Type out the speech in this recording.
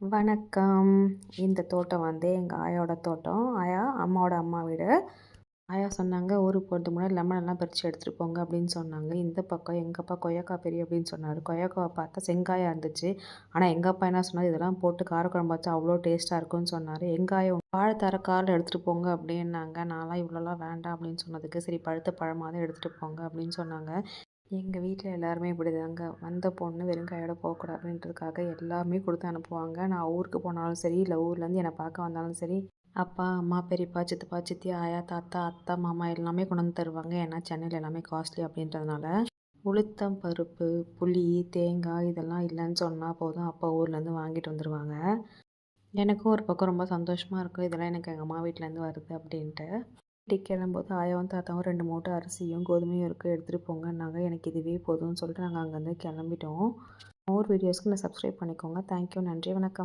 வணக்கம். இந்த தோட்டம் வந்து எங்கள் ஆயாவோட தோட்டம். ஆயா அம்மாவோட அம்மா வீடு. ஆயா சொன்னாங்க, "ஊருக்கு போகிறதுக்கு முன்னாடி லெமனெல்லாம் பறித்து எடுத்துகிட்டு போங்க" அப்படின்னு சொன்னாங்க. இந்த பக்கம் எங்கள் அப்பா கொய்யாக்கா பெரிய அப்படின்னு சொன்னார். கொய்யாக்காவை பார்த்தா செங்காயா இருந்துச்சு. ஆனால் எங்கள் அப்பா என்ன சொன்னார், "இதெல்லாம் போட்டு காரக்குழம்பு வச்சா அவ்வளோ டேஸ்ட்டாக இருக்கும்னு" சொன்னார். எங்காயம் வாழைத்தார காரில் எடுத்துகிட்டு போங்க அப்படின்னாங்க. நான்லாம் இவ்வளோலாம் வேண்டாம் அப்படின்னு சொன்னதுக்கு, சரி பழுத்த பழமாக தான் எடுத்துகிட்டு போங்க அப்படின்னு சொன்னாங்க. எங்கள் வீட்டில் எல்லாருமே இப்படிதாங்க. வந்த பொண்ணு வெறும் கையோட போகக்கூடாதுன்றதுக்காக எல்லாமே கொடுத்து அனுப்புவாங்க. நான் ஊருக்கு போனாலும் சரி, இல்லை ஊர்லேருந்து என்னை பார்க்க வந்தாலும் சரி, அப்பா, அம்மா, பெரியப்பா, சித்தப்பா, சித்தி, ஆயா, தாத்தா, அத்தை, மாமா எல்லாமே கொண்டு வந்து தருவாங்க. ஏன்னா சென்னையில் எல்லாமே காஸ்ட்லி அப்படின்றதுனால. உளுத்தம் பருப்பு, புளி, தேங்காய் இதெல்லாம் இல்லைன்னு சொன்னால் போதும், அப்பா ஊர்லேருந்து வாங்கிட்டு வந்துடுவாங்க. எனக்கும் ஒரு பக்கம் ரொம்ப சந்தோஷமாக இருக்கும். இதெல்லாம் எனக்கு எங்கள் அம்மா வீட்டிலேருந்து வருது அப்படின்ட்டு. வீட்டுக்கு கிளம்பும்போது ஆயாவும் தாத்தாவும் 2 மூட்டை அரிசியும் கோதுமையும் இருக்குது எடுத்துகிட்டு போங்கன்னாங்க. எனக்கு இதுவே போதும்னு சொல்லிட்டு நாங்கள் அங்கேருந்து கிளம்பிட்டோம். மோர் வீடியோஸ்க்கு நான் சப்ஸ்கிரைப் பண்ணிக்கோங்க. தேங்க்யூ. நன்றி. வணக்கம்.